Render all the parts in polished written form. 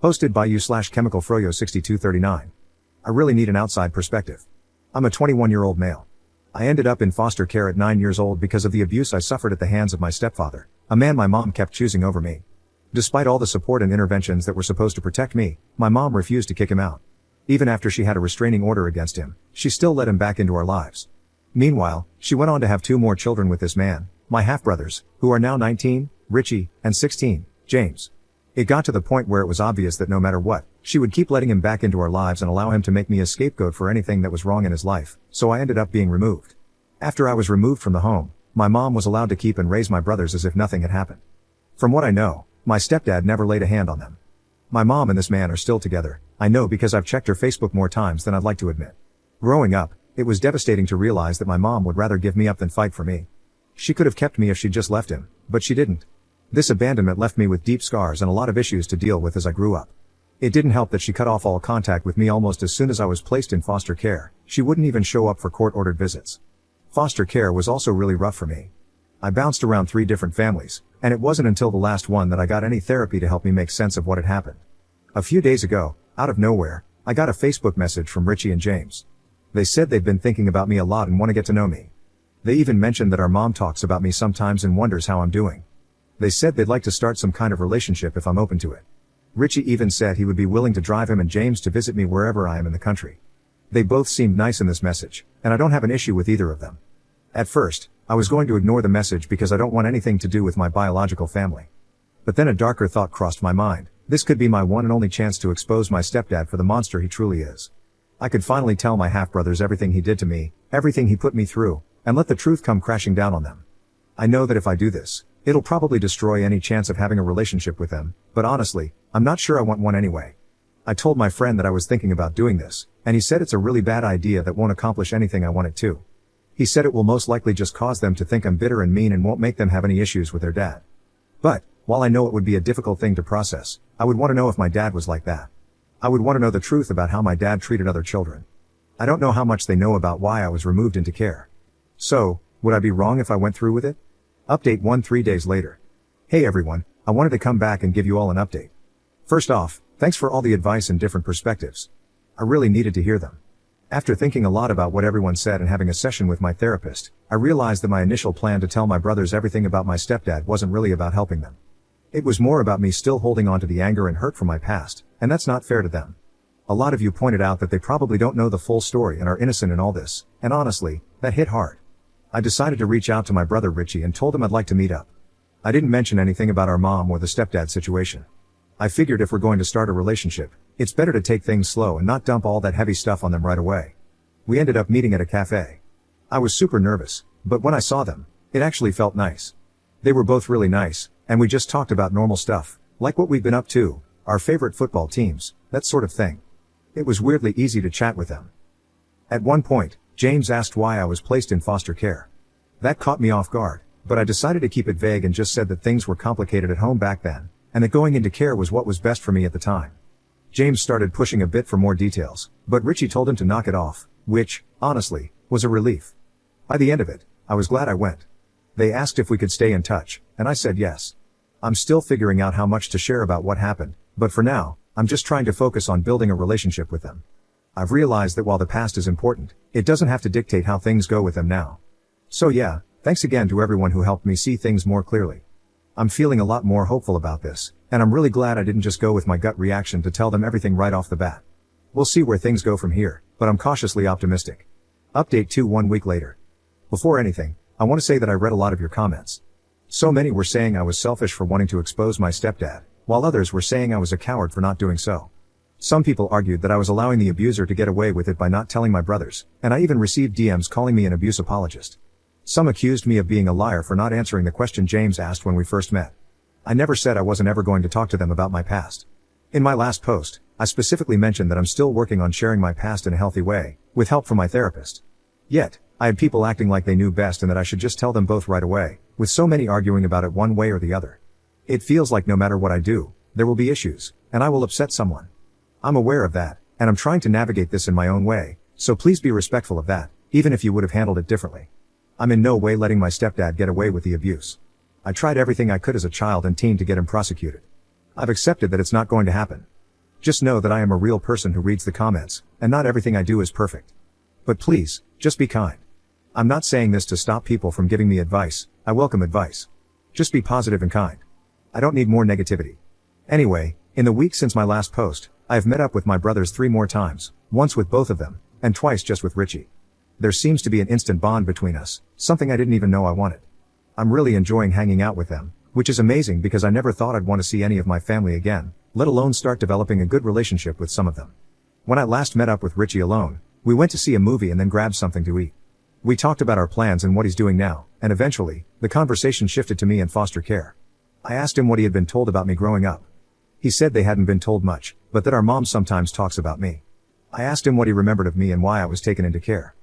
Hosted by you/chemicalfroyo6239. I really need an outside perspective. I'm a 21-year-old male. I ended up in foster care at 9 years old because of the abuse I suffered at the hands of my stepfather, a man my mom kept choosing over me. Despite all the support and interventions that were supposed to protect me, my mom refused to kick him out. Even after she had a restraining order against him, she still let him back into our lives. Meanwhile, she went on to have 2 more children with this man, my half-brothers, who are now 19, Richie, and 16, James. It got to the point where it was obvious that no matter what, she would keep letting him back into our lives and allow him to make me a scapegoat for anything that was wrong in his life, so I ended up being removed. After I was removed from the home, my mom was allowed to keep and raise my brothers as if nothing had happened. From what I know, my stepdad never laid a hand on them. My mom and this man are still together, I know because I've checked her Facebook more times than I'd like to admit. Growing up, it was devastating to realize that my mom would rather give me up than fight for me. She could have kept me if she'd just left him, but she didn't. This abandonment left me with deep scars and a lot of issues to deal with as I grew up. It didn't help that she cut off all contact with me almost as soon as I was placed in foster care. She wouldn't even show up for court-ordered visits. Foster care was also really rough for me. I bounced around 3 different families, and it wasn't until the last one that I got any therapy to help me make sense of what had happened. A few days ago, out of nowhere, I got a Facebook message from Richie and James. They said they'd been thinking about me a lot and want to get to know me. They even mentioned that our mom talks about me sometimes and wonders how I'm doing. They said they'd like to start some kind of relationship if I'm open to it. Richie even said he would be willing to drive him and James to visit me wherever I am in the country. They both seemed nice in this message, and I don't have an issue with either of them. At first, I was going to ignore the message because I don't want anything to do with my biological family. But then a darker thought crossed my mind. This could be my one and only chance to expose my stepdad for the monster he truly is. I could finally tell my half-brothers everything he did to me, everything he put me through, and let the truth come crashing down on them. I know that if I do this, it'll probably destroy any chance of having a relationship with them, but honestly, I'm not sure I want one anyway. I told my friend that I was thinking about doing this, and he said it's a really bad idea that won't accomplish anything I want it to. He said it will most likely just cause them to think I'm bitter and mean and won't make them have any issues with their dad. But, while I know it would be a difficult thing to process, I would want to know if my dad was like that. I would want to know the truth about how my dad treated other children. I don't know how much they know about why I was removed into care. So, would I be wrong if I went through with it? Update 3 days later. Hey everyone, I wanted to come back and give you all an update. First off, thanks for all the advice and different perspectives. I really needed to hear them. After thinking a lot about what everyone said and having a session with my therapist, I realized that my initial plan to tell my brothers everything about my stepdad wasn't really about helping them. It was more about me still holding on to the anger and hurt from my past, and that's not fair to them. A lot of you pointed out that they probably don't know the full story and are innocent in all this, and honestly, that hit hard. I decided to reach out to my brother Richie and told him I'd like to meet up. I didn't mention anything about our mom or the stepdad situation. I figured if we're going to start a relationship, it's better to take things slow and not dump all that heavy stuff on them right away. We ended up meeting at a cafe. I was super nervous, but when I saw them, it actually felt nice. They were both really nice, and we just talked about normal stuff, like what we've been up to, our favorite football teams, that sort of thing. It was weirdly easy to chat with them. At one point, James asked why I was placed in foster care. That caught me off guard, but I decided to keep it vague and just said that things were complicated at home back then, and that going into care was what was best for me at the time. James started pushing a bit for more details, but Richie told him to knock it off, which, honestly, was a relief. By the end of it, I was glad I went. They asked if we could stay in touch, and I said yes. I'm still figuring out how much to share about what happened, but for now, I'm just trying to focus on building a relationship with them. I've realized that while the past is important, it doesn't have to dictate how things go with them now. So yeah, thanks again to everyone who helped me see things more clearly. I'm feeling a lot more hopeful about this, and I'm really glad I didn't just go with my gut reaction to tell them everything right off the bat. We'll see where things go from here, but I'm cautiously optimistic. Update 2 1 week later. Before anything, I want to say that I read a lot of your comments. So many were saying I was selfish for wanting to expose my stepdad, while others were saying I was a coward for not doing so. Some people argued that I was allowing the abuser to get away with it by not telling my brothers, and I even received DMs calling me an abuse apologist. Some accused me of being a liar for not answering the question James asked when we first met. I never said I wasn't ever going to talk to them about my past. In my last post, I specifically mentioned that I'm still working on sharing my past in a healthy way, with help from my therapist. Yet, I had people acting like they knew best and that I should just tell them both right away, with so many arguing about it one way or the other. It feels like no matter what I do, there will be issues, and I will upset someone. I'm aware of that, and I'm trying to navigate this in my own way, so please be respectful of that, even if you would have handled it differently. I'm in no way letting my stepdad get away with the abuse. I tried everything I could as a child and teen to get him prosecuted. I've accepted that it's not going to happen. Just know that I am a real person who reads the comments, and not everything I do is perfect. But please, just be kind. I'm not saying this to stop people from giving me advice. I welcome advice. Just be positive and kind. I don't need more negativity. Anyway, in the week since my last post, I have met up with my brothers 3 more times, once with both of them, and twice just with Richie. There seems to be an instant bond between us, something I didn't even know I wanted. I'm really enjoying hanging out with them, which is amazing because I never thought I'd want to see any of my family again, let alone start developing a good relationship with some of them. When I last met up with Richie alone, we went to see a movie and then grabbed something to eat. We talked about our plans and what he's doing now, and eventually, the conversation shifted to me and foster care. I asked him what he had been told about me growing up. He said they hadn't been told much, but that our mom sometimes talks about me. I asked him what he remembered of me and why I was taken into care.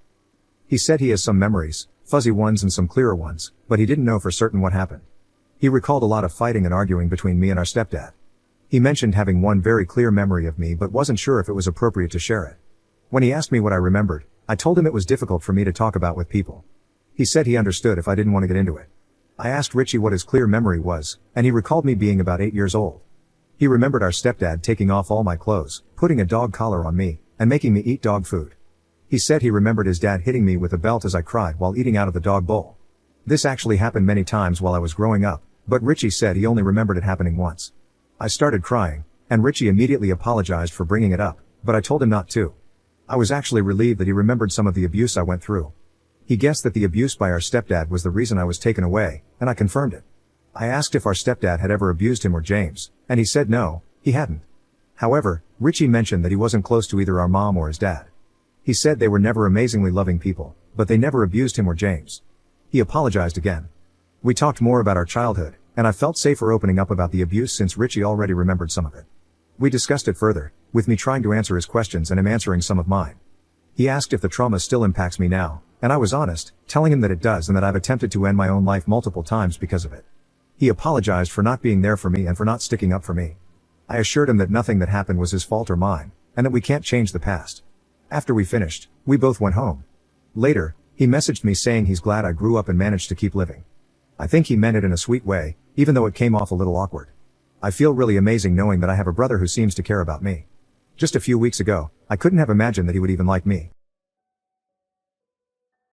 He said he has some memories, fuzzy ones and some clearer ones, but he didn't know for certain what happened. He recalled a lot of fighting and arguing between me and our stepdad. He mentioned having one very clear memory of me but wasn't sure if it was appropriate to share it. When he asked me what I remembered, I told him it was difficult for me to talk about with people. He said he understood if I didn't want to get into it. I asked Richie what his clear memory was, and he recalled me being about 8 years old. He remembered our stepdad taking off all my clothes, putting a dog collar on me, and making me eat dog food. He said he remembered his dad hitting me with a belt as I cried while eating out of the dog bowl. This actually happened many times while I was growing up, but Richie said he only remembered it happening once. I started crying, and Richie immediately apologized for bringing it up, but I told him not to. I was actually relieved that he remembered some of the abuse I went through. He guessed that the abuse by our stepdad was the reason I was taken away, and I confirmed it. I asked if our stepdad had ever abused him or James, and he said no, he hadn't. However, Richie mentioned that he wasn't close to either our mom or his dad. He said they were never amazingly loving people, but they never abused him or James. He apologized again. We talked more about our childhood, and I felt safer opening up about the abuse since Richie already remembered some of it. We discussed it further, with me trying to answer his questions and him answering some of mine. He asked if the trauma still impacts me now, and I was honest, telling him that it does and that I've attempted to end my own life multiple times because of it. He apologized for not being there for me and for not sticking up for me. I assured him that nothing that happened was his fault or mine, and that we can't change the past. After we finished, we both went home. Later, he messaged me saying he's glad I grew up and managed to keep living. I think he meant it in a sweet way, even though it came off a little awkward. I feel really amazing knowing that I have a brother who seems to care about me. Just a few weeks ago, I couldn't have imagined that he would even like me.